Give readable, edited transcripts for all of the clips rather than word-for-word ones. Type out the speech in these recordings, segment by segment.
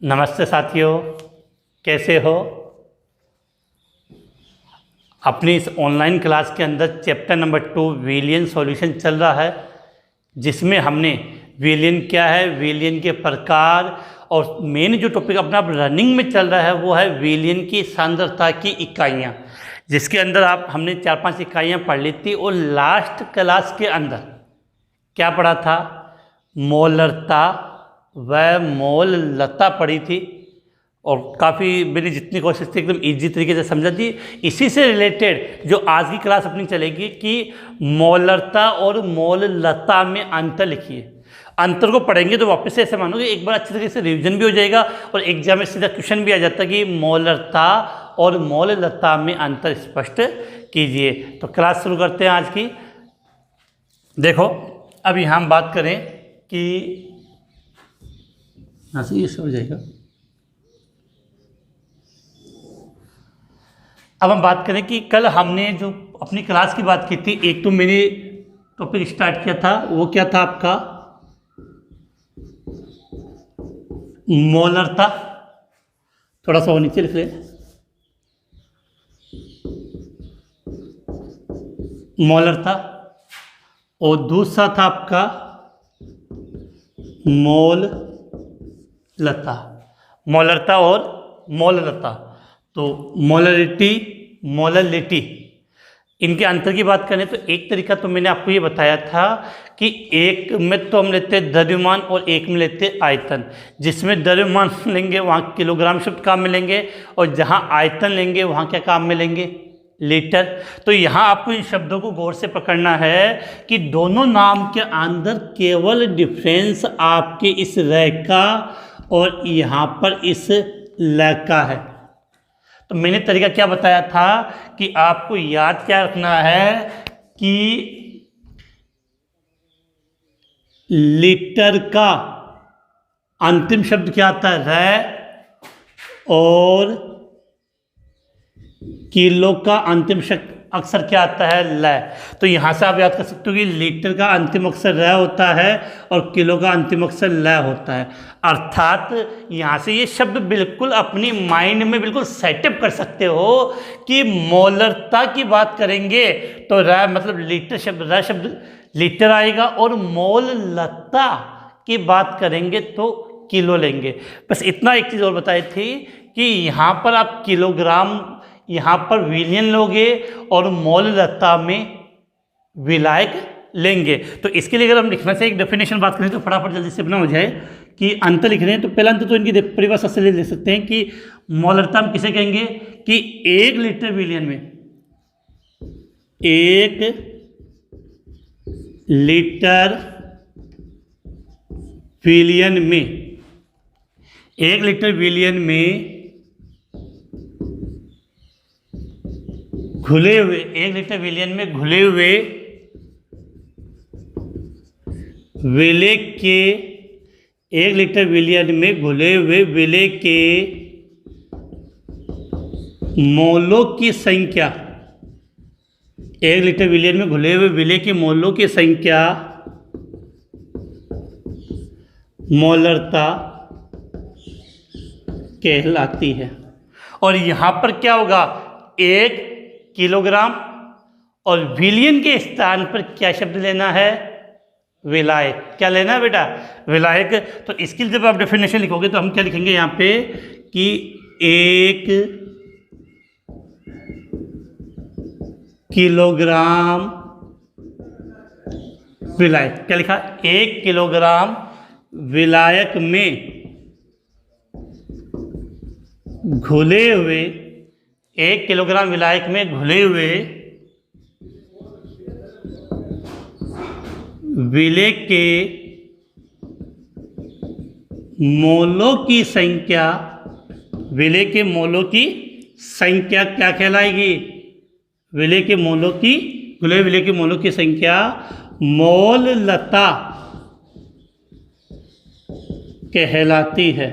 नमस्ते साथियों, कैसे हो। अपनी इस ऑनलाइन क्लास के अंदर चैप्टर नंबर 2 विलियन सॉल्यूशन चल रहा है, जिसमें हमने विलियन क्या है, विलियन के प्रकार और मेन जो टॉपिक अपना रनिंग में चल रहा है वो है विलियन की सांद्रता की इकाइयाँ, जिसके अंदर हमने 4-5 इकाइयाँ पढ़ ली थी। और लास्ट क्लास के अंदर क्या पढ़ा था, मोलरता व मोललता पढ़ी थी और काफ़ी मेरी जितनी कोशिश थी एकदम इजी तरीके से समझा दी। इसी से रिलेटेड जो आज की क्लास अपनी चलेगी कि मोलरता और मोललता में अंतर लिखिए। अंतर को पढ़ेंगे तो वापस से ऐसे मानोगे एक बार अच्छी तरीके से रिवीजन भी हो जाएगा और एग्जाम में सीधा क्वेश्चन भी आ जाता है कि मोलरता और मोललता में अंतर स्पष्ट कीजिए। तो क्लास शुरू करते हैं आज की। देखो, अब यहाँ हम बात करें कि यहाँ से ये हो जाएगा। अब हम बात करें कि कल हमने जो अपनी क्लास की बात की थी, एक तो मैंने टॉपिक स्टार्ट किया था, वो क्या था आपका मोलरता। थोड़ा सा वो नीचे लिख ले, मोलरता। और दूसरा था आपका मोललता, मोलरता और मोललता। तो मोलरिटी, मोललिटी, इनके अंतर की बात करें तो एक तरीका तो मैंने आपको ये बताया था कि एक में तो हम लेते हैं द्रव्यमान और एक में लेते हैं आयतन। जिसमें द्रव्यमान लेंगे वहाँ किलोग्राम शब्द काम में लेंगे और जहाँ आयतन लेंगे वहाँ क्या काम में लेंगे, लीटर। तो यहाँ आपको इन शब्दों को गौर से पकड़ना है कि दोनों नाम के अंदर केवल डिफरेंस आपके इस र का और यहाँ पर इस ल का है। तो मैंने तरीका क्या बताया था कि आपको याद क्या रखना है कि लीटर का अंतिम शब्द क्या आता है, र, और किलो का अंतिम शब्द अक्सर क्या आता है, ल। तो यहाँ से आप याद कर सकते हो कि लीटर का अंतिम अक्षर र होता है और किलो का अंतिम अक्षर ल होता है। अर्थात यहाँ से ये शब्द बिल्कुल अपनी माइंड में बिल्कुल सेटअप कर सकते हो कि मोलरता की बात करेंगे तो र मतलब लीटर शब्द, र शब्द लीटर आएगा, और मोललता की बात करेंगे तो किलो लेंगे। बस इतना एक चीज़ और बताई थी कि यहाँ पर आप किलोग्राम, यहाँ पर विलियन लोगे और मोललता में विलायक लेंगे। तो इसके लिए अगर हम लिखना से एक डेफिनेशन बात करें तो फटाफट जल्दी से बना हो जाए कि अंतर लिख रहे हैं तो पहला अंतर तो इनकी परिभाषा से ले सकते हैं कि मोलरता हम किसे कहेंगे कि 1 लीटर विलियन में, 1 लीटर विलियन में, 1 लीटर विलियन में घुले हुए, 1 लीटर विलियन में घुले हुए विलेय के, 1 लीटर विलियन में घुले हुए विलेय के मोलों की संख्या, 1 लीटर विलियन में घुले हुए विलेय के मोलों की संख्या मोलरता कहलाती है। और यहाँ पर क्या होगा, 1 किलोग्राम और विलियन के स्थान पर क्या शब्द लेना है, विलायक। क्या लेना है बेटा, विलायक। तो इसके लिए जब आप डेफिनेशन लिखोगे तो हम क्या लिखेंगे यहाँ पे कि 1 किलोग्राम विलायक, क्या लिखा, 1 किलोग्राम विलायक में घुले हुए, 1 किलोग्राम विलायक में घुले हुए विलेय के मोलों की संख्या, विलेय के मोलों की संख्या क्या कहलाएगी, विलेय के मोलों की, घुले विलेय के मोलों की संख्या मोललता कहलाती है।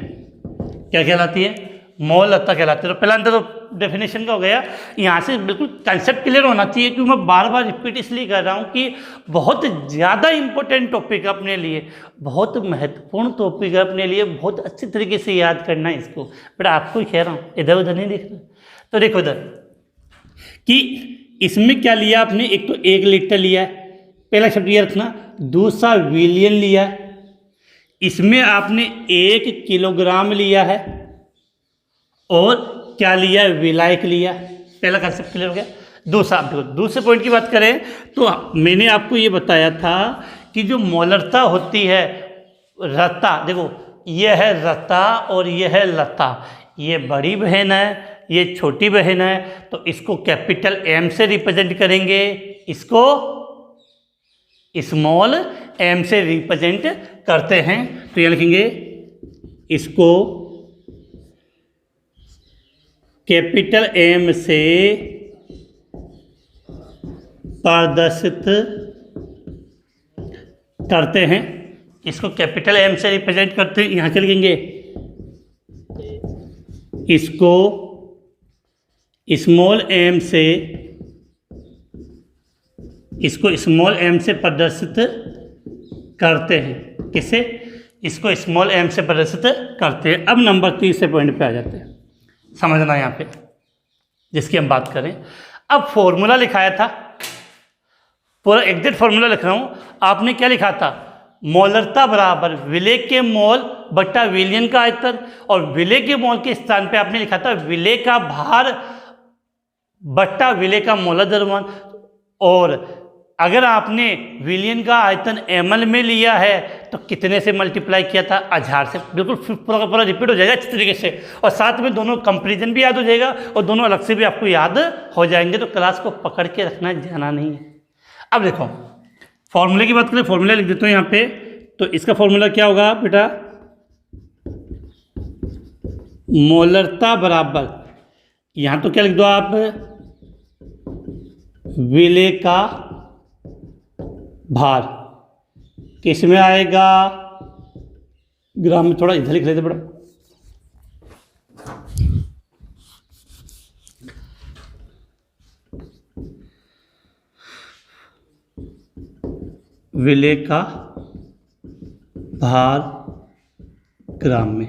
क्या कहलाती है, मोललता कहलाती है। तो पहला अंतर तो डेफिनेशन का हो गया। यहाँ से बिल्कुल कंसेप्ट क्लियर होना चाहिए, क्योंकि मैं बार बार रिपीट इसलिए कर रहा हूँ कि बहुत ज़्यादा इंपॉर्टेंट टॉपिक है अपने लिए, बहुत महत्वपूर्ण टॉपिक है अपने लिए, बहुत अच्छी तरीके से याद करना है इसको। बट आपको ही कह रहा हूँ, इधर उधर नहीं देख रहा। तो देखो इधर कि इसमें क्या लिया आपने, एक तो 1 लीटर लिया है, पहला शब्द ये रखना। दूसरा विलियन लिया है, इसमें आपने 1 किलोग्राम लिया है, और क्या लिया है, विलायक लिया। पहला कंसेप्ट क्लियर हो गया। दूसरा, देखो दूसरे पॉइंट की बात करें तो मैंने आपको ये बताया था कि जो मोलरता होती है, रता, देखो ये है रता और ये है लता, ये बड़ी बहन है, ये छोटी बहन है, तो इसको कैपिटल एम से रिप्रेजेंट करेंगे, इसको स्मॉल एम से रिप्रेजेंट करते हैं। तो ये लिखेंगे इसको कैपिटल एम से प्रदर्शित करते हैं, इसको कैपिटल एम से रिप्रेजेंट करते हैं। यहाँ के लिखेंगे इसको स्मॉल एम से, इसको स्मॉल एम से प्रदर्शित करते हैं। किसे? इसको स्मॉल एम से प्रदर्शित करते हैं। अब नंबर 3 से पॉइंट पे आ जाते हैं, समझना यहाँ पे जिसकी हम बात करें। अब फॉर्मूला लिखाया था, पूरा एग्जैक्ट फॉर्मूला लिख रहा हूँ। आपने क्या लिखा था, मोलरता बराबर विलेय के मोल बट्टा विलियन का आयतन, और विलेय के मोल के स्थान पे आपने लिखा था विलेय का भार बट्टा विलेय का मोलर द्रव्यमान। और अगर आपने विलियन का आयतन ml में लिया है तो कितने से मल्टीप्लाई किया था, 1000 से। बिल्कुल पूरा का पूरा रिपीट हो जाएगा अच्छी तरीके से, और साथ में दोनों कंपेरिजन भी याद हो जाएगा और दोनों अलग से भी आपको याद हो जाएंगे। तो क्लास को पकड़ के रखना, जाना नहीं है। अब देखो फॉर्मूले की बात करें, फॉर्मूला लिख देता हूँ यहाँ पे। तो इसका फॉर्मूला क्या होगा बेटा, मोलरता बराबर, यहाँ तो क्या लिख दो आप, विलेय का भार, किस में आएगा, ग्राम में। थोड़ा इधर लिख लेते बड़ा, विलेय का भार ग्राम में,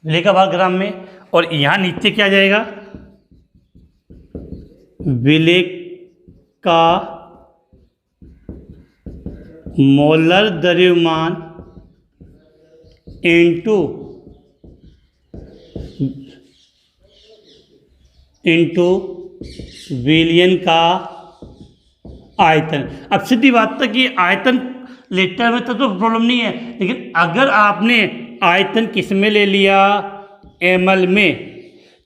विलेय का भार ग्राम में। और यहाँ नीचे क्या जाएगा, विलेय का मोलर द्रव्यमान इंटू विलियन का आयतन। अब सीधी बात है कि आयतन लीटर में तो प्रॉब्लम नहीं है, लेकिन अगर आपने आयतन किस में ले लिया, ml में,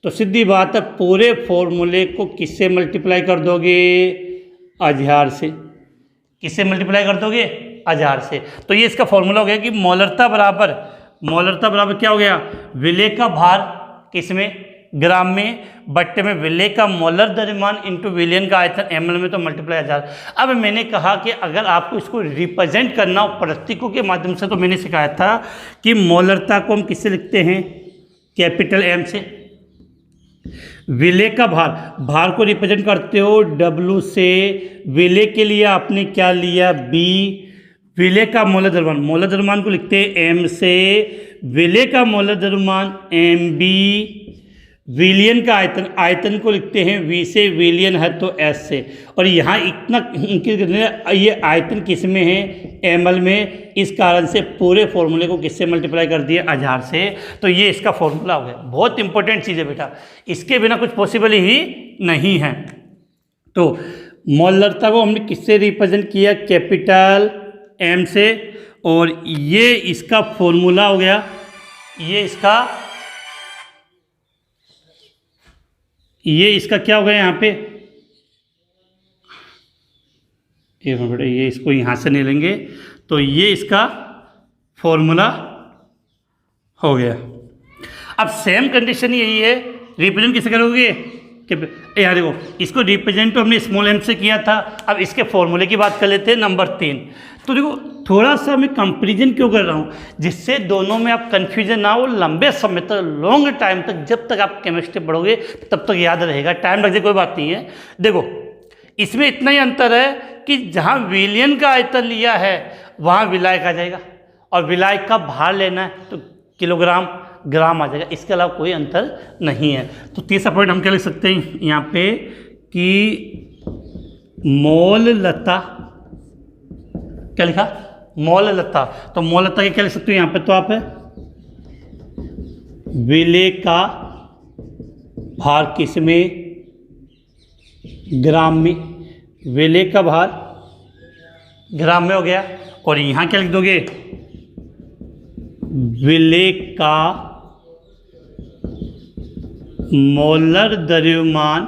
तो सीधी बात है पूरे फॉर्मूले को किससे मल्टीप्लाई कर दोगे, 1000 से। किससे मल्टीप्लाई कर दोगे, 1000 से। तो ये इसका फॉर्मूला हो गया कि मोलरता बराबर क्या हो गया, विलेय का भार किस में, ग्राम में, बट्टे में विलेय का मोलर द्रव्यमान इंटू विलियन का आयतन ml में, तो मल्टीप्लाई 1000। अब मैंने कहा कि अगर आपको इसको रिप्रेजेंट करना हो प्रतीकों के माध्यम से, तो मैंने सिखाया था कि मोलरता को हम किससे लिखते हैं, कैपिटल M से। विलेय का भार को रिप्रेजेंट करते हो W से। विलेय के लिए आपने क्या लिया, B। विलेय का मोलर द्रव्यमान को लिखते हैं M से। विलेय का मोलर द्रव्यमान MB। विलियन का आयतन को लिखते हैं V से, विलियन है तो S से। और यहाँ इतना ये आयतन किस में है, ml में, इस कारण से पूरे फॉर्मूले को किससे मल्टीप्लाई कर दिया, 1000 से। तो ये इसका फॉर्मूला हो गया। बहुत इंपॉर्टेंट चीज़ है बेटा, इसके बिना कुछ पॉसिबल ही नहीं है। तो मोलरता को हमने किससे रिप्रेजेंट किया, कैपिटल M से। और ये इसका फॉर्मूला हो गया, ये इसका क्या हो गया यहाँ पे, एक मिनट, ये इसको यहाँ से नहीं लेंगे, तो ये इसका फॉर्मूला हो गया। अब सेम कंडीशन यही है, रिप्रेजेंट किसे करोगे, यार देखो इसको रिप्रेजेंट तो हमने स्मॉल m से किया था। अब इसके फॉर्मूले की बात कर लेते हैं, नंबर 3। तो देखो थोड़ा सा मैं कंपैरिजन क्यों कर रहा हूँ, जिससे दोनों में आप कन्फ्यूजन ना हो, लंबे समय तक, लॉन्ग टाइम तक, जब तक आप केमिस्ट्री पढ़ोगे तब तक याद रहेगा। टाइम लग जाए कोई बात नहीं है। देखो इसमें इतना ही अंतर है कि जहाँ विलयन का आयतन लिया है वहाँ विलायक आ जाएगा, और विलायक का भार लेना है तो किलोग्राम ग्राम आ जाएगा, इसके अलावा कोई अंतर नहीं है। तो तीसरा पॉइंट हम क्या लिख सकते हैं यहाँ पे कि मोललता, क्या लिखा, मोललता। तो मोललता के क्या लिख सकते हो यहाँ पे, तो आप विलेय का भार किसमें, ग्राम में, विलेय का भार ग्राम में हो गया। और यहाँ क्या लिख दोगे, विलेय का मोलर द्रव्यमान,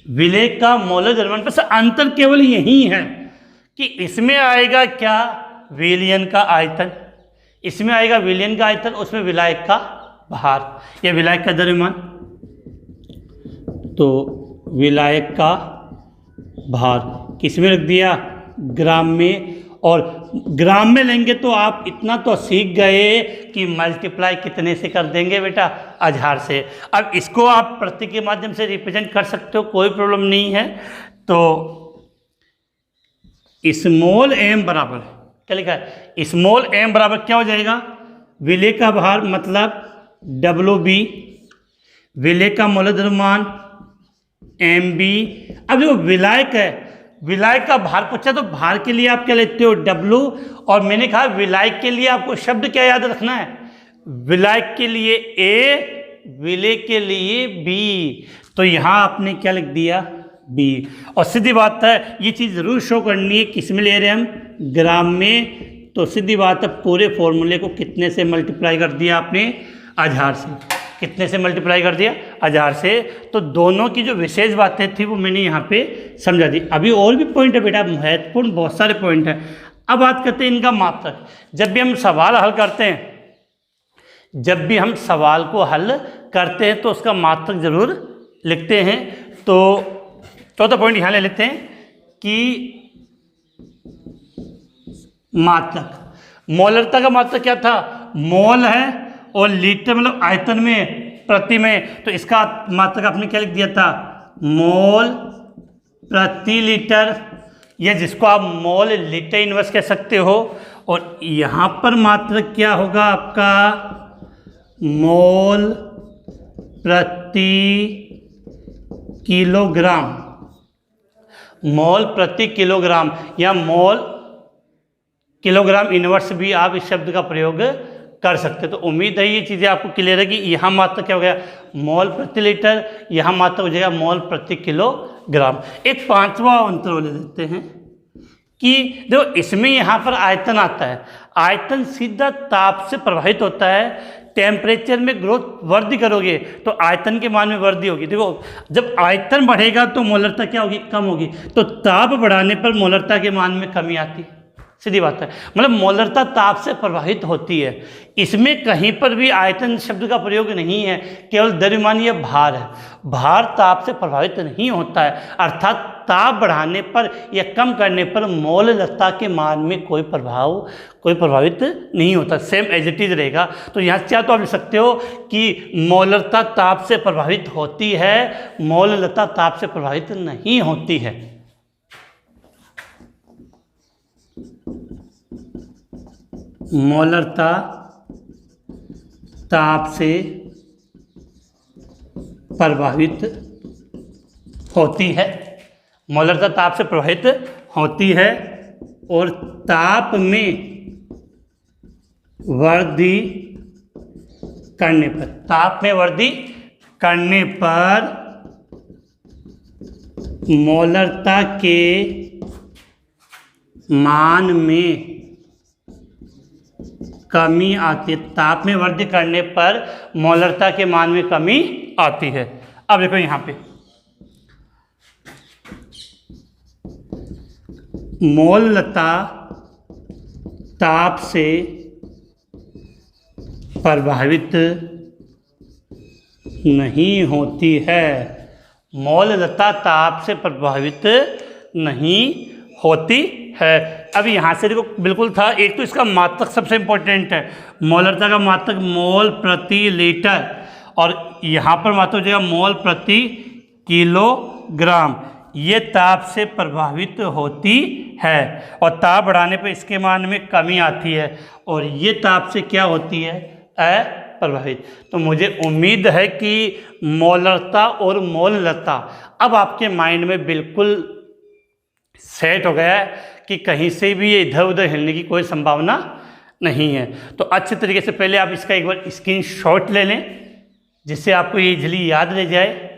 विलेय का मोलर द्रव्यमान। बस अंतर केवल यही है कि इसमें आएगा क्या, विलयन का आयतन, इसमें आएगा विलयन का आयतन, उसमें विलायक का भार या विलायक का द्रव्यमान। तो विलायक का भार किसमें रख दिया, ग्राम में। और ग्राम में लेंगे तो आप इतना तो सीख गए कि मल्टीप्लाई कितने से कर देंगे बेटा, 1000 से। अब इसको आप प्रति के माध्यम से रिप्रेजेंट कर सकते हो, कोई प्रॉब्लम नहीं है। तो स्मॉल एम बराबर क्या लिखा है, स्मॉल एम बराबर क्या हो जाएगा, विलेय का भार मतलब WB, विलेय का मोलर द्रव्यमान MB। अब जो विलायक है, विलायक का भार पूछा तो भार के लिए आप क्या लेते हो, W। और मैंने कहा विलायक के लिए आपको शब्द क्या याद रखना है, विलायक के लिए A, विलेय के लिए B। तो यहाँ आपने क्या लिख दिया, B। और सीधी बात है, ये चीज़ ज़रूर शो करनी है, किस में ले रहे हैं हम, ग्राम में। तो सीधी बात है, पूरे फॉर्मूले को कितने से मल्टीप्लाई कर दिया आपने, 1000 से। कितने से मल्टीप्लाई कर दिया, 1000 से। तो दोनों की जो विशेष बातें थी वो मैंने यहाँ पे समझा दी। अभी और भी पॉइंट है बेटा, महत्वपूर्ण बहुत सारे पॉइंट हैं। अब बात करते हैं इनका मात्रक। जब भी हम सवाल हल करते हैं, जब भी हम सवाल को हल करते हैं तो उसका मात्रक जरूर लिखते हैं। तो चौथा पॉइंट यहाँ ले लेते हैं कि मात्रक, मोलरता का मात्रक क्या था, मोल है, और लीटर मतलब आयतन में, प्रति में। तो इसका मात्रक आपने क्या लिख दिया था, मोल प्रति लीटर, या जिसको आप मोल लीटर इनवर्स कह सकते हो। और यहाँ पर मात्रक क्या होगा आपका, मोल प्रति किलोग्राम, मोल प्रति किलोग्राम, या मोल किलोग्राम इनवर्स भी आप इस शब्द का प्रयोग कर सकते। तो उम्मीद है ये चीज़ें आपको क्लियर है कि यहाँ मात्र क्या हो गया, मोल प्रति लीटर, यहाँ मात्र हो जाएगा मोल प्रति किलोग्राम। एक पांचवा अंतर ले लेते हैं कि देखो इसमें यहाँ पर आयतन आता है, आयतन सीधा ताप से प्रभावित होता है। टेम्परेचर में ग्रोथ वृद्धि करोगे तो आयतन के मान में वृद्धि होगी। देखो जब आयतन बढ़ेगा तो मोलरता क्या होगी, कम होगी। तो ताप बढ़ाने पर मोलरता के मान में कमी आती है, सीधी बात है। मतलब मोलरता ताप से प्रभावित होती है। इसमें कहीं पर भी आयतन शब्द का प्रयोग नहीं है, केवल द्रव्यमान या भार है। भार ताप से प्रभावित नहीं होता है, अर्थात ताप बढ़ाने पर या कम करने पर मोलरता के मान में कोई प्रभावित नहीं होता, सेम एज इट इज रहेगा। तो यहाँ क्या तो आप लिख सकते हो कि मोलरता ताप से प्रभावित होती है, मोलरता ताप से प्रभावित नहीं होती है। मोलरता ताप से प्रभावित होती है, मोलरता ताप से प्रभावित होती है। और ताप में वृद्धि करने पर, ताप में वृद्धि करने पर मोलरता के मान में कमी आती है। ताप में वृद्धि करने पर मोलरता के मान में कमी आती है। अब देखो यहाँ पे मोलरता ताप से प्रभावित नहीं होती है, मोलरता ताप से प्रभावित नहीं होती है। अब यहाँ से देखो बिल्कुल था, एक तो इसका मात्रक सबसे इंपॉर्टेंट है, मोलरता का मात्रक मोल प्रति लीटर, और यहाँ पर मात्रक हो जाएगा मोल प्रति किलोग्राम। ये ताप से प्रभावित होती है और ताप बढ़ाने पर इसके मान में कमी आती है, और ये ताप से क्या होती है, अप्रभावित। तो मुझे उम्मीद है कि मोलरता और मोललता अब आपके माइंड में बिल्कुल सेट हो गया है कि कहीं से भी ये इधर उधर हिलने की कोई संभावना नहीं है। तो अच्छे तरीके से पहले आप इसका एक बार स्क्रीनशॉट ले लें, जिससे आपको ये इजली याद रह जाए।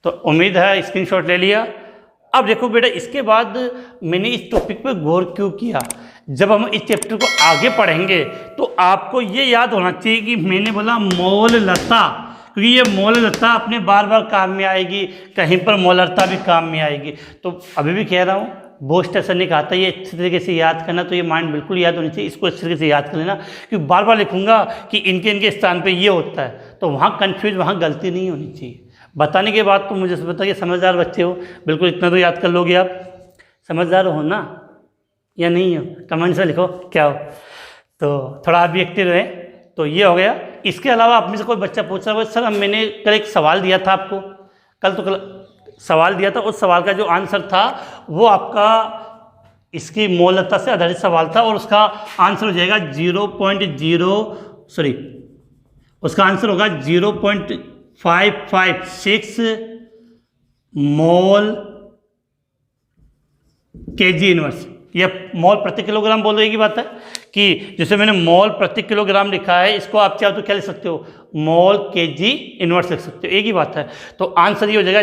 तो उम्मीद है स्क्रीनशॉट ले लिया। अब देखो बेटा, इसके बाद मैंने इस टॉपिक पर गौर क्यों किया, जब हम इस चैप्टर को आगे पढ़ेंगे तो आपको ये याद होना चाहिए कि मैंने बोला मोललता, क्योंकि ये मोललता अपने बार बार काम में आएगी, कहीं पर मोलरता भी काम में आएगी। तो अभी भी कह रहा हूँ, बोस्टर सर ने कहा था ये अच्छी तरीके से याद करना, तो ये माइंड बिल्कुल याद होनी चाहिए, इसको अच्छी तरीके से याद कर लेना, क्योंकि बार बार लिखूंगा कि इनके स्थान पे ये होता है, तो वहाँ कन्फ्यूज, वहाँ गलती नहीं होनी चाहिए। बताने के बाद तो मुझे बताइए, समझदार बच्चे हो, बिल्कुल इतना तो याद कर लोगे आप। समझदार हो ना या नहीं हो, कमेंट से लिखो क्या हो, तो थोड़ा आप भी एक्टिव रहे। तो ये हो गया। इसके अलावा आप में से कोई बच्चा पूछ रहा है, सर अब मैंने कल एक सवाल दिया था आपको, कल सवाल दिया था, उस सवाल का जो आंसर था वो आपका इसकी मोलता से आधारित सवाल था, और उसका आंसर हो जाएगा 0.556 मोल केजी इनवर्स। ये मोल प्रति किलोग्राम बोल रही की बात है कि जैसे मैंने मोल प्रति किलोग्राम लिखा है, इसको आप चाहो तो क्या लिख सकते हो, मोल केजी इनवर्स लिख सकते हो, एक ही बात है। तो आंसर ये हो जाएगा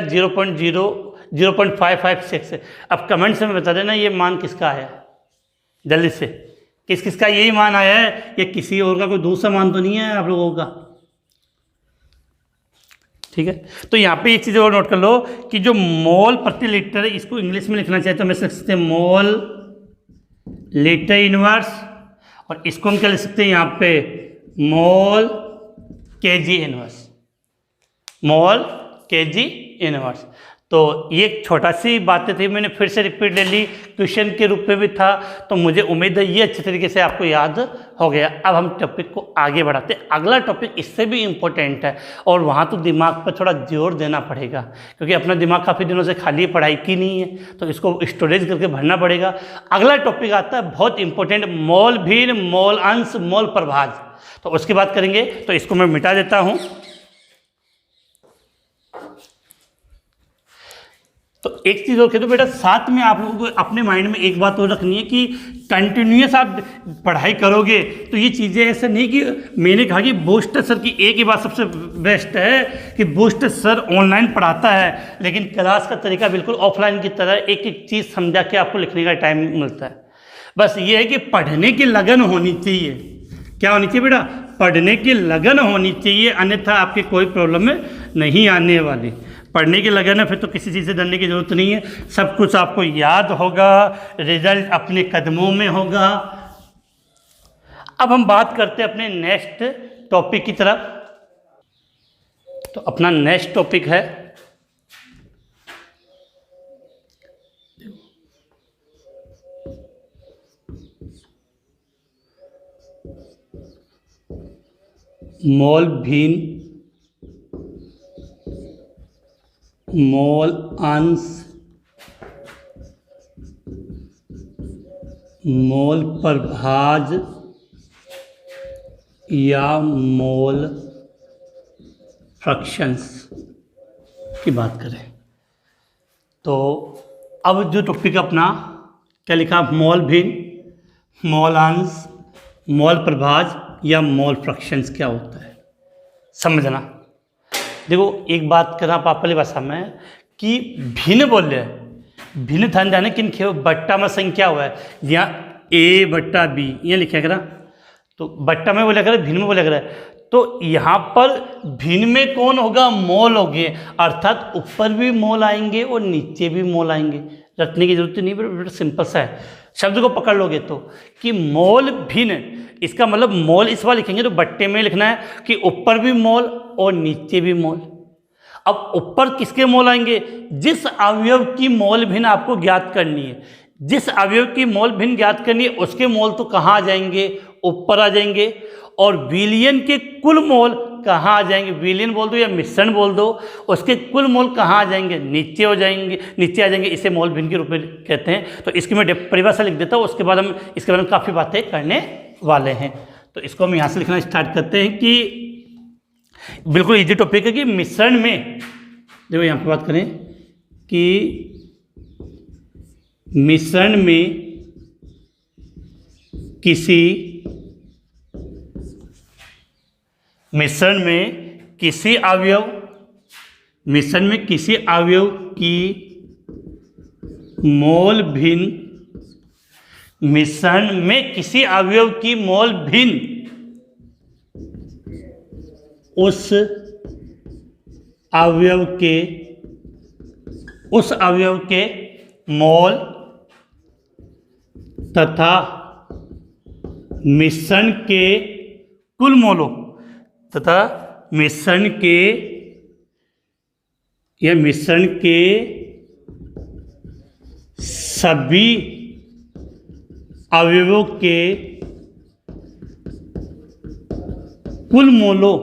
0.556। अब कमेंट्स में बता देना ये मान किसका आया, जल्दी से, किसका यही मान आया है, या किसी और का कोई दूसरा मान तो नहीं है आप लोगों का, ठीक है। तो यहाँ पे एक चीज़ और नोट कर लो कि जो मोल प्रति लीटर है, इसको इंग्लिश में लिखना चाहिए तो हम लिख सकते हैं मोल लीटर इनवर्स, और इसको हम क्या लिख सकते हैं यहाँ पे, मोल केजी इनवर्स, मोल केजी इनवर्स। तो ये एक छोटा सी बातें थी, मैंने फिर से रिपीट ले ली, क्वेश्चन के रूप में भी था, तो मुझे उम्मीद है ये अच्छे तरीके से आपको याद हो गया। अब हम टॉपिक को आगे बढ़ाते हैं, अगला टॉपिक इससे भी इम्पोर्टेंट है, और वहाँ तो दिमाग पर थोड़ा जोर देना पड़ेगा, क्योंकि अपना दिमाग काफ़ी दिनों से खाली पढ़ाई की नहीं है, तो इसको स्टोरेज करके भरना पड़ेगा। अगला टॉपिक आता है बहुत इंपॉर्टेंट, मोल भिन्न, मोल अंश, मोल प्रभाज। तो उसकी बात करेंगे, तो इसको मैं मिटा देता हूँ। तो एक चीज़ और कह दो बेटा, साथ में आप लोगों को अपने माइंड में एक बात और रखनी है कि कंटिन्यूस आप पढ़ाई करोगे तो ये चीज़ें ऐसा नहीं कि मैंने कहा कि बूस्टर सर की एक ही बात सबसे बेस्ट है कि बूस्टर सर ऑनलाइन पढ़ाता है, लेकिन क्लास का तरीका बिल्कुल ऑफलाइन की तरह एक एक चीज़ समझा के आपको लिखने का टाइम मिलता है। बस ये है कि पढ़ने की लगन होनी चाहिए। क्या होनी चाहिए बेटा, पढ़ने की लगन होनी चाहिए, अन्यथा आपकी कोई प्रॉब्लम नहीं आने वाली। पढ़ने की लगन है, फिर तो किसी चीज़ से डरने की जरूरत नहीं है, सब कुछ आपको याद होगा, रिजल्ट अपने कदमों में होगा। अब हम बात करते हैं अपने नेक्स्ट टॉपिक की तरफ। तो अपना नेक्स्ट टॉपिक है मोल भिन्न, मोल अंश, मोल प्रभाज या मोल फ्रैक्शंस की बात करें। तो अब जो टॉपिक अपना क्या लिखा, मोल भिन्न, मोल अंश, मोल प्रभाज या मोल फ्रैक्शंस क्या होता है, समझना। देखो एक बात करना पापली भाषा में कि भिन्न बोल रहे हैं, भिन्न ध्यान जाने किन खे बट्टा में संख्या हुआ है, यहाँ ए बट्टा बी ये लिखा करा, तो बट्टा में बोला करा, भिन्न में बोला करा, तो यहाँ पर भिन्न में कौन होगा, मोल होंगे, अर्थात ऊपर भी मोल आएंगे और नीचे भी मोल आएंगे। रटने की जरूरत नहीं, बड़ा सिंपल सा है, शब्द को पकड़ लोगे तो कि मोल भिन्न, इसका मतलब मोल इस बार लिखेंगे तो बट्टे में लिखना है कि ऊपर भी मोल और नीचे भी मोल, अब ऊपर किसके मोल आएंगे? जिस अवयव की मोल भिन्न आपको ज्ञात करनी है, जिस अवयव की मोल भिन्न ज्ञात करनी है उसके मोल तो कहाँ आ जाएंगे? ऊपर आ जाएंगे। और विलयन के कुल मोल कहाँ आ जाएंगे? विलयन बोल दो या मिश्रण बोल दो, उसके कुल मोल कहाँ आ जाएंगे? नीचे हो जाएंगे, नीचे आ जाएंगे। इसे मोल भिन्न के रूप में कहते हैं। तो इसकी मैं परिभाषा लिख देता हूँ, उसके बाद हम इसके बारे में काफ़ी बातें करने वाले हैं। तो इसको हम यहाँ से लिखना स्टार्ट करते हैं कि बिल्कुल इजी टॉपिक है कि मिश्रण में, देखो यहाँ पे बात करें कि मिश्रण में किसी अवयव की मोल भिन्न, मिश्रण में किसी अवयव की मोल भिन्न उस अवयव के मोल तथा मिश्रण के कुल मोलों तथा मिश्रण के सभी अवयवों के कुल मोलों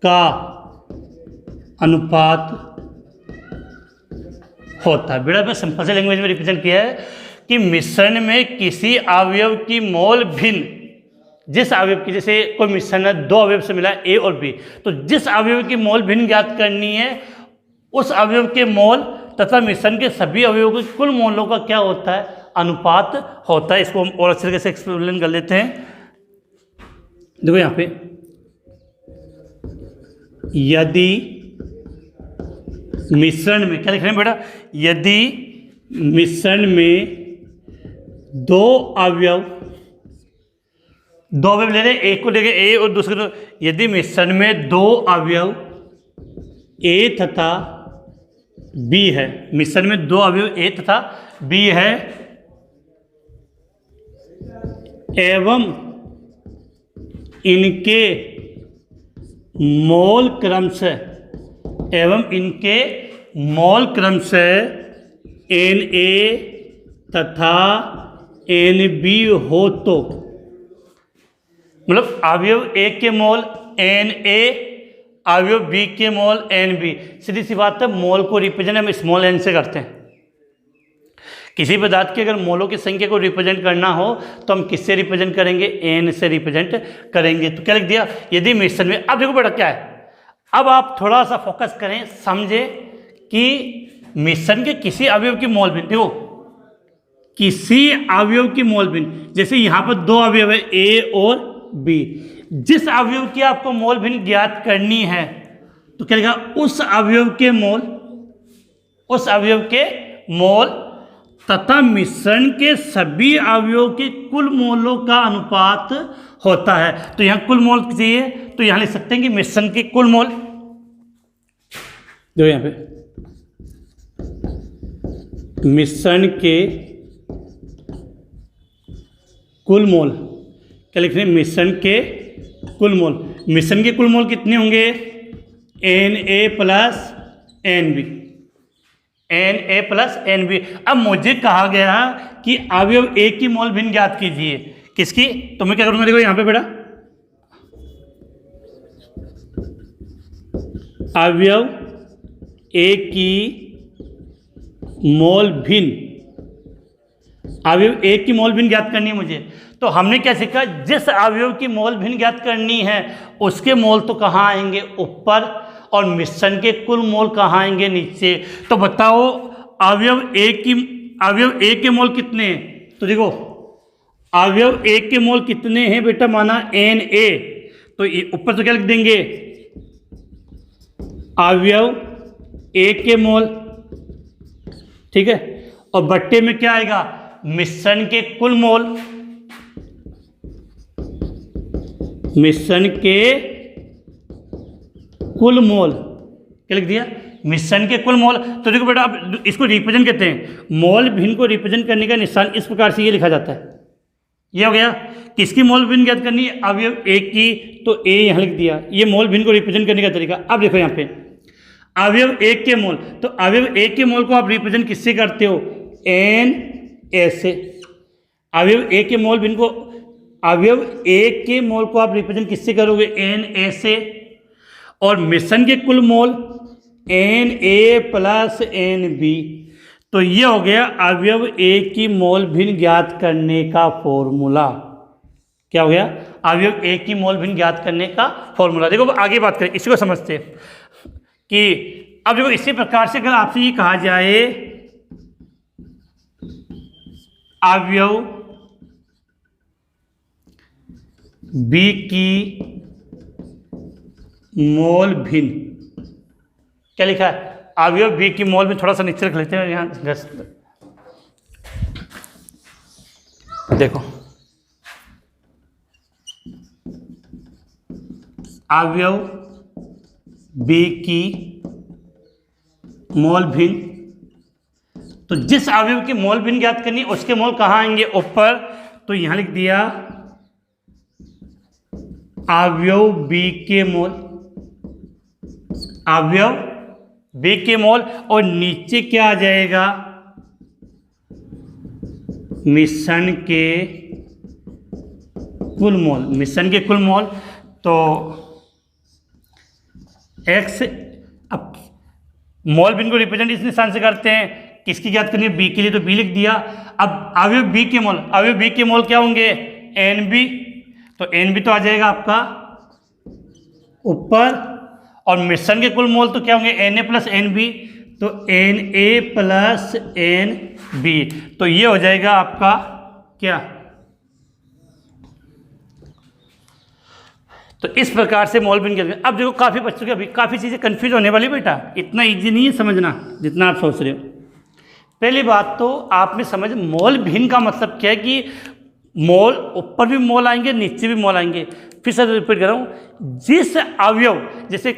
का अनुपात होता है। बेटा मैं सिंपल से लैंग्वेज में रिप्रेजेंट किया है कि मिश्रण में किसी अवयव की मोल भिन्न, जिस अवयव की, जैसे कोई मिश्रण है, दो अवयव से मिला ए और बी, तो जिस अवयव की मोल भिन्न ज्ञात करनी है उस अवयव के मोल तथा मिश्रण के सभी अवयवों के कुल मोलों का क्या होता है? अनुपात होता है। इसको हम और अच्छे तरीके से एक्सप्लेन कर लेते हैं। देखो यहाँ पे, यदि मिश्रण में, क्या लिख रहे हैं बेटा? यदि मिश्रण में दो अवयव ले रहे हैं, एक को लेके ए और दूसरे को, यदि मिश्रण में दो अवयव ए तथा बी है, मिश्रण में दो अवयव ए तथा बी है, एवं इनके मोल क्रमशः Na तथा Nb हो, तो मतलब अवयव ए के मोल Na, अवयव बी के मोल Nb। सीधी सी बात है, मोल को रिप्रेजेंट हम स्मॉल n से करते हैं। किसी पदार्थ की अगर मोलों की संख्या को रिप्रेजेंट करना हो तो हम किससे रिप्रेजेंट करेंगे? n से रिप्रेजेंट करेंगे। तो क्या लिख दिया? यदि मिश्रण में, अब देखो बेटा क्या है, अब आप थोड़ा सा फोकस करें, समझे कि मिश्रण के किसी अवयव की मोल भिन्न, देखो किसी अवयव की मोल भिन्न, जैसे यहाँ पर दो अवयव है ए और बी, जिस अवयव की आपको मोल भिन्न ज्ञात करनी है तो क्या लिखा? उस अवयव के मोल तथा मिश्रण के सभी अवयवों के कुल मोलों का अनुपात होता है। तो यहाँ कुल मोल चाहिए तो यहाँ लिख सकते हैं कि मिश्रण के कुल मोल, देखो यहाँ पे मिश्रण के कुल मोल, क्या लिख रहे हैं? मिश्रण के कुल मोल। मिश्रण के कुल मोल कितने होंगे? Na plus Nb, Na plus Nb। अब मुझे कहा गया कि अवयव ए की मोल भिन्न ज्ञात कीजिए, किसकी? तो मैं क्या करूँगा? देखो यहाँ पे बेटा, अवयव ए की मोल भिन्न, अवयव ए की मोल भिन्न ज्ञात करनी है मुझे। तो हमने क्या सीखा? जिस अवयव की मोल भिन्न ज्ञात करनी है उसके मोल तो कहाँ आएंगे? ऊपर, और मिश्रण के कुल मोल कहाँ आएंगे? नीचे। तो बताओ अवयव ए के मोल कितने हैं? तो देखो अवयव ए के मोल कितने हैं बेटा? माना Na, तो ऊपर तो क्या लिख देंगे? अवयव ए के मोल, ठीक है, और बट्टे में क्या आएगा? मिश्रण के कुल मोल, मिश्रण के कुल मोल, क्या लिख दिया? मिश्रण के कुल मोल। तो देखो बेटा, अब इसको रिप्रेजेंट कहते हैं। मोल भिन्न को रिप्रेजेंट करने का निशान इस प्रकार से ये लिखा जाता है, ये हो गया। किसकी मोल भिन्न ज्ञात करनी है? अवयव ए की, तो ए यहाँ लिख दिया। ये मोल भिन्न को रिप्रेजेंट करने का तरीका। अब देखो यहाँ पे अवयव ए के मोल, तो अवयव ए के मोल को आप रिप्रेजेंट किससे करते हो? एन ए से। अवयव ए के मोल भिन्न को, अवयव ए के मोल को आप रिप्रेजेंट किससे करोगे? एन ए से। और मिश्रण के कुल मोल N A plus N B. तो ये हो गया अवयव ए की मोल भिन्न ज्ञात करने का फॉर्मूला। क्या हो गया? अवयव ए की मोल भिन्न ज्ञात करने का फॉर्मूला। देखो आगे बात करें, इसी को समझते हैं कि अब देखो इसी प्रकार से अगर आपसे ये कहा जाए अवयव बी की मोल भिन्न, क्या लिखा है? अवयव बी की मोल भिन्न, थोड़ा सा नीचे रख लेते हैं यहाँ, देखो अवयव बी की मोल भिन्न, तो जिस अवयव की मोल भिन्न ज्ञात करनी उसके मोल कहाँ आएंगे? ऊपर। तो यहां लिख दिया अवयव बी के मोल, अवयव बी के मोल, और नीचे क्या आ जाएगा? मिश्रण के कुल मोल, मिश्रण के कुल मोल। तो x, अब मोल भिन्न को रिप्रेजेंट इस निशान से करते हैं। किसकी ज्ञात करनी है? बी के लिए, तो बी लिख दिया। अब अवयव बी के मोल, अवयव बी के मोल क्या होंगे? N B. तो एन बी तो आ जाएगा आपका ऊपर, और मिश्रण के कुल मोल तो क्या होंगे? N A plus N B. तो N A plus N B, तो ये हो जाएगा आपका क्या? तो इस प्रकार से मोल भिन्न ज्ञात। अब देखो काफ़ी बच्चों के अभी काफ़ी चीज़ें कन्फ्यूज होने वाली बेटा, इतना इजी नहीं है समझना जितना आप सोच रहे हो। पहली बात तो आपने समझ, मोल भिन्न का मतलब क्या है कि मोल ऊपर भी मोल आएंगे, नीचे भी मोल आएंगे। फिर से रिपीट कर रहा हूँ, जिस अवयव, जैसे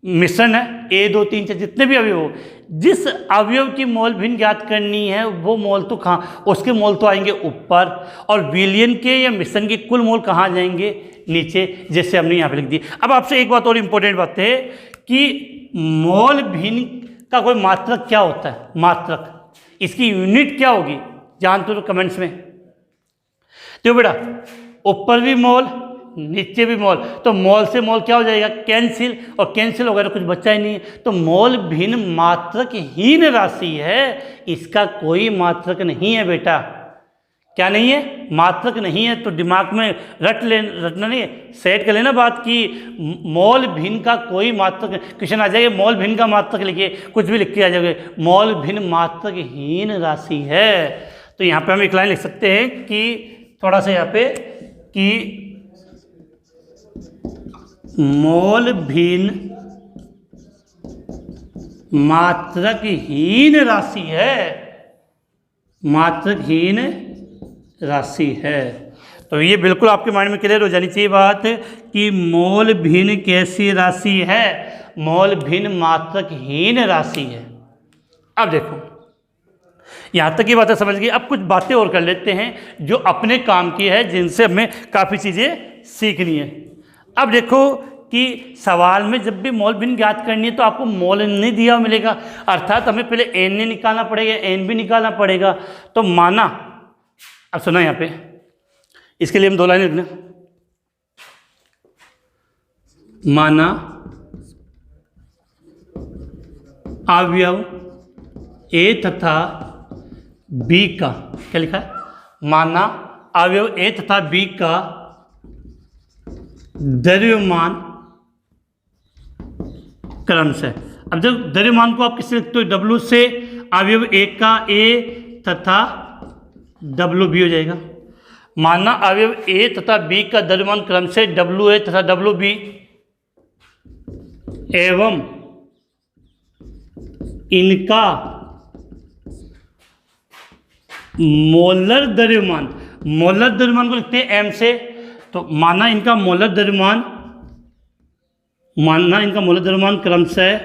मिश्रण है ए 2 3 4 जितने भी अवयव हो, जिस अवयव की मोल भिन्न ज्ञात करनी है वो मोल तो कहाँ, उसके मोल तो आएंगे ऊपर, और विलयन के या मिश्रण के कुल मोल कहाँ जाएंगे? नीचे, जैसे हमने यहाँ पे लिख दी। अब आपसे एक बात और इम्पोर्टेंट बात है कि मोल भिन्न का कोई मात्रक क्या होता है? मात्रक, इसकी यूनिट क्या होगी? जानते हो तो कमेंट्स में। तो बेटा ऊपर भी मोल, नीचे भी मोल, तो मोल से मोल क्या हो जाएगा? कैंसिल, और कैंसिल वगैरह कुछ बचा ही नहीं है। तो मोल भिन्न मात्रकहीन राशि है, इसका कोई मात्रक नहीं है बेटा। क्या नहीं है? मात्रक नहीं है। तो दिमाग में रटना नहीं, सेट कर लेना बात कि मोल भिन्न का कोई मात्रक। क्वेश्चन आ जाएगा मोल भिन्न का मात्रक लिखिए, कुछ भी लिख के आ जाएगा, मोल भिन्न मात्रकहीन राशि है। तो यहाँ पे हम एक लाइन लिख सकते हैं कि थोड़ा सा यहाँ पे कि मोल भिन्न मात्रकहीन राशि है, मात्रकहीन राशि है। तो ये बिल्कुल आपके माइंड में क्लियर हो जानी चाहिए बात कि मोल भिन्न कैसी राशि है? मोल भिन्न मात्रकहीन राशि है। अब देखो यहाँ तक की बातें समझ गई। अब कुछ बातें और कर लेते हैं जो अपने काम की है, जिनसे हमें काफ़ी चीज़ें सीखनी है। अब देखो कि सवाल में जब भी मोल भिन्न ज्ञात करनी है तो आपको मोल नहीं दिया मिलेगा, अर्थात हमें पहले एन ए निकालना पड़ेगा, एन बी निकालना पड़ेगा। तो माना, अब सुना यहाँ पे, इसके लिए हम 2 लाइन लिखना। माना अवयव ए तथा बी का, क्या लिखा है? माना अवयव ए तथा बी का द्रव्यमान क्रम से। अब जब द्रव्यमान को आप किससे लिखते हो? W से। अवयव ए का ए तथा W बी हो जाएगा। माना अवयव ए तथा बी का द्रव्यमान क्रम से W ए तथा W बी एवं इनका मोलर द्रव्यमान, मोलर द्रव्यमान को लिखते हैं M से। तो माना इनका मोलर द्रव्यमान, मानना इनका मोलर द्रव्यमान क्रमशः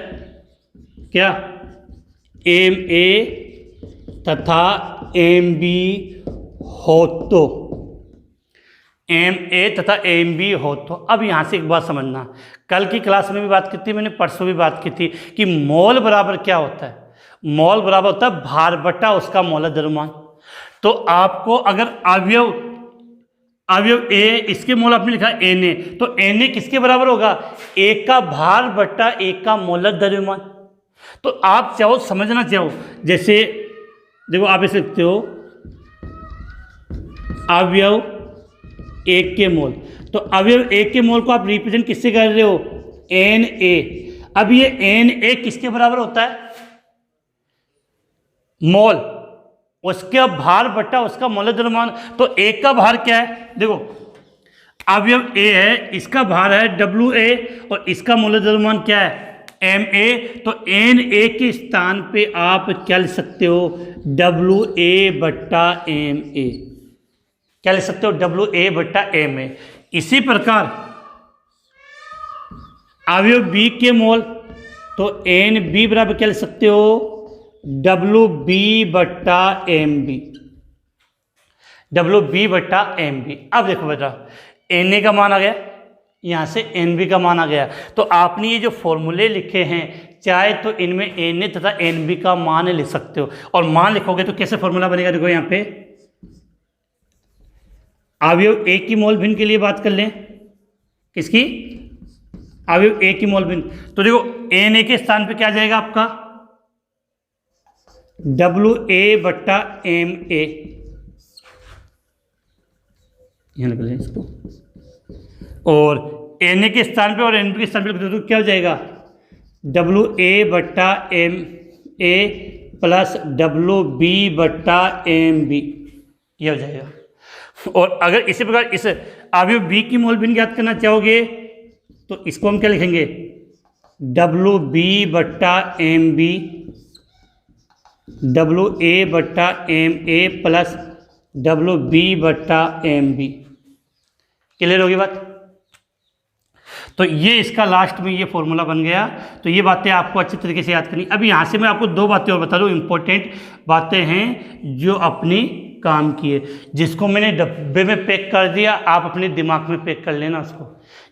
क्या? एम ए तथा एम बी हो तो MA तथा MB हो। तो अब यहाँ से एक बात समझना, कल की क्लास में भी बात की थी मैंने, परसों भी बात की थी कि मोल बराबर क्या होता है। मोल बराबर होता है भार बटा उसका मोलर द्रव्यमान। तो आपको अगर अवयव A, इसके मोल आपने लिखा Na, तो Na किसके बराबर होगा? एक का भार बटा एक का मोलर द्रव्यमान। तो आप चाहो समझना चाहो, जैसे देखो आप ऐसे लिखते हो अवयव एक के मोल, तो अवयव एक के मोल को आप रिप्रेजेंट किससे कर रहे हो? Na। अब ये Na किसके बराबर होता है? मोल, उसका भार बटा उसका मोलर द्रव्यमान। तो एक का भार क्या है? देखो अवयव A है, इसका भार है WA और इसका मोलर द्रव्यमान क्या है? MA। तो Na के स्थान पे आप क्या लिख सकते हो? WA बट्टा MA। क्या लिख सकते हो? WA बट्टा MA। इसी प्रकार अवयव B के मोल, तो NB बराबर क्या लिख सकते हो? WB बट्टा MB। WB बट्टा MB। अब देखो बेटा, Na का मान आ गया, यहाँ से NB का मान आ गया। तो आपने ये जो फॉर्मूले लिखे हैं, चाहे तो इनमें Na तथा NB का मान लिख सकते हो। और मान लिखोगे तो कैसे फॉर्मूला बनेगा? देखो यहाँ पे अवयव A की मोल भिन्न के लिए बात कर लें। किसकी? अवयव A की मोल भिन्न। तो देखो Na के स्थान पे क्या आ जाएगा आपका? WA बट्टा MA। यहाँ लिख लें इसको। और Na के स्थान पे और NB के स्थान पे तो क्या हो जाएगा? WA बट्टा MA प्लस WB बट्टा MB, ये हो जाएगा। और अगर इसी प्रकार इस अवयव B की मोल भिन्न ज्ञात करना चाहोगे तो इसको हम क्या लिखेंगे? WB बट्टा MB, WA बट्टा MA प्लस WB बट्टा MB। क्लियर होगी बात? तो ये इसका लास्ट में ये फॉर्मूला बन गया। तो ये बातें आपको अच्छी तरीके से याद करनी। अब यहाँ से मैं आपको दो बातें और बता दूँ, इंपॉर्टेंट बातें हैं जो अपनी काम की है। जिसको मैंने डब्बे में पैक कर दिया, आप अपने दिमाग में पैक कर लेना उसको।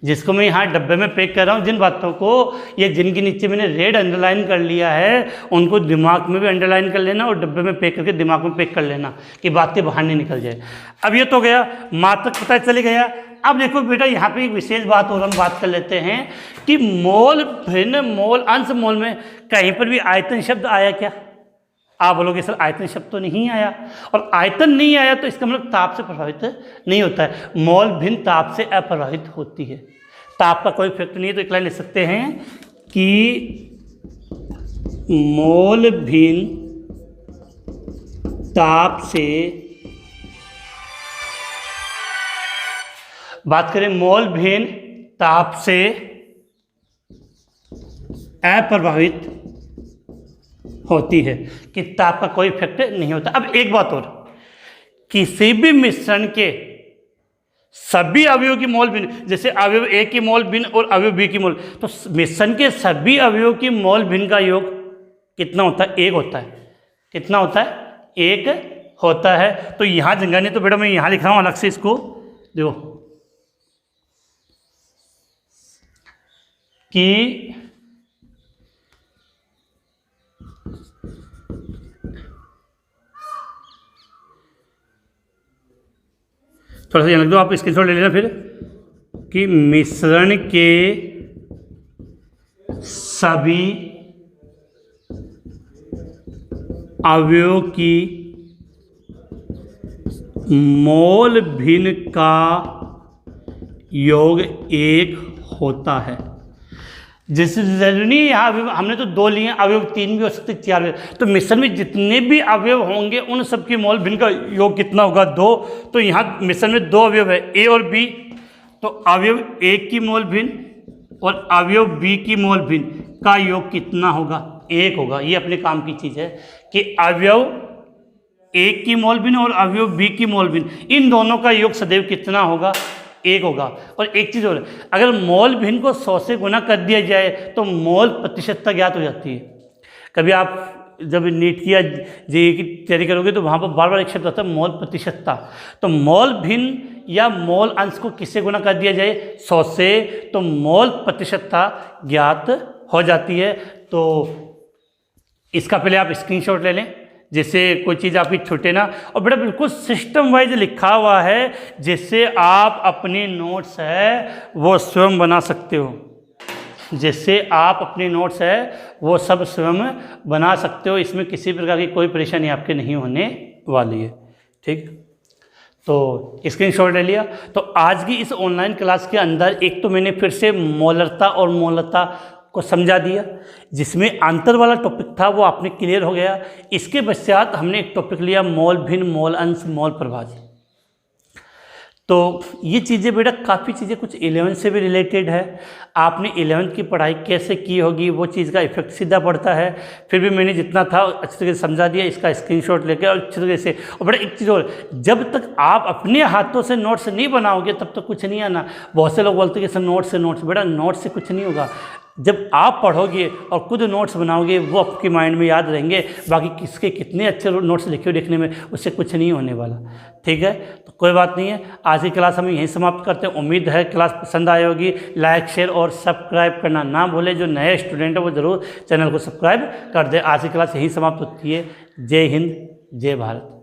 जिसको मैं यहाँ डब्बे में पैक कर रहा हूँ, जिन बातों को ये जिनके नीचे मैंने रेड अंडरलाइन कर लिया है, उनको दिमाग में भी अंडरलाइन कर लेना और डब्बे में पैक करके दिमाग में पैक कर लेना कि बातें बाहर नहीं निकल जाए। अब ये तो गया, मात्रक पता चले गया। अब देखो बेटा, यहाँ पे एक विशेष बात और हम बात कर लेते हैं कि मोल भिन्न, मोल अंश, मोल में कहीं पर भी आयतन शब्द आया क्या? आप बोलोगे सर आयतन शब्द तो नहीं आया। और आयतन नहीं आया तो इसका मतलब ताप से प्रभावित नहीं होता है। मोल भिन्न ताप से अप्रभावित होती है, ताप का कोई इफेक्ट नहीं है। तो एक लाइन लिख सकते हैं कि मोल भिन्न ताप से, बात करें मोल भिन्न ताप से अप्रभावित होती है, कि ताप का कोई इफेक्ट नहीं होता। अब एक बात और, किसी भी मिश्रण के सभी अवयवों की मोल भिन्न, जैसे अवयव A की मोल भिन्न और अवयव B की मोल, तो मिश्रण के सभी अवयवों की मोल भिन्न का योग कितना होता है? एक होता है। कितना होता है? एक होता है। तो यहाँ जगह नहीं, तो बेटा मैं यहाँ लिख रहा हूँ अलग से इसको, देखो कि थोड़ा सा यहाँ लिख दो, आप स्क्रीनशॉट ले लेना फिर, कि मिश्रण के सभी अवयवों की मोल भिन्न का योग एक होता है। जैसे जरूरी यहाँ हमने तो दो लिए, अवयव तीन भी हो सकते, चार भी। तो मिश्रण में जितने भी अवयव होंगे उन सब की मोल भिन्न का योग कितना होगा? दो। तो यहाँ मिश्रण में दो अवयव है, A और B। तो अवयव A की मोल भिन्न और अवयव B की मोल भिन्न का योग कितना होगा? एक होगा। ये अपने काम की चीज़ है कि अवयव A की मोल भिन्न और अवयव B की मोल भिन्न, इन दोनों का योग सदैव कितना होगा? एक होगा। और एक चीज़ और, अगर मोल भिन्न को 100 से गुना कर दिया जाए तो मोल प्रतिशतता ज्ञात हो जाती है। कभी आप जब नीट की या जेईई की तैयारी करोगे तो वहाँ पर बार बार एक शब्द आता है मोल प्रतिशतता। तो मोल भिन्न या मोल अंश को किससे गुना कर दिया जाए, 100 से, तो मोल प्रतिशतता ज्ञात हो जाती है। तो इसका पहले आप स्क्रीनशॉट ले लें जिससे कोई चीज़ आपकी छूटे ना। और बेटा बिल्कुल सिस्टम वाइज लिखा हुआ है जिससे आप अपनी नोट्स है वो स्वयं बना सकते हो, जिससे आप अपने नोट्स है वो सब स्वयं बना सकते हो। इसमें किसी प्रकार की कोई परेशानी आपके नहीं होने वाली है। ठीक, तो स्क्रीनशॉट ले लिया। तो आज की इस ऑनलाइन क्लास के अंदर एक तो मैंने फिर से मोलरता और मोलता को समझा दिया, जिसमें अंतर वाला टॉपिक था वो आपने क्लियर हो गया। इसके पश्चात हमने एक टॉपिक लिया मोल भिन्न, मोल अंश, मोल प्रभाज्य। तो ये चीज़ें बेटा काफ़ी चीज़ें कुछ 11th से भी रिलेटेड है। आपने 11th की पढ़ाई कैसे की होगी वो चीज़ का इफेक्ट सीधा पड़ता है। फिर भी मैंने जितना था अच्छी तरीके से समझा दिया, इसका स्क्रीनशॉट लेके और अच्छी तरीके से। और बेटा एक चीज़ और, जब तक आप अपने हाथों से नोट्स नहीं बनाओगे तब तक कुछ नहीं आना। बहुत से लोग बोलते हैं कि सर नोट्स से नोट्स, बेटा नोट्स से कुछ नहीं होगा। जब आप पढ़ोगे और खुद नोट्स बनाओगे वो आपके माइंड में याद रहेंगे। बाकी किसके कितने अच्छे नोट्स लिखे हुए लिखने में, उससे कुछ नहीं होने वाला। ठीक है, तो कोई बात नहीं है। आज की क्लास हम यहीं समाप्त करते हैं। उम्मीद है क्लास पसंद आई होगी। लाइक, शेयर और सब्सक्राइब करना ना भूले। जो नए स्टूडेंट है वो ज़रूर चैनल को सब्सक्राइब कर दे। आज की क्लास यहीं समाप्त होती है। जय हिंद, जय भारत।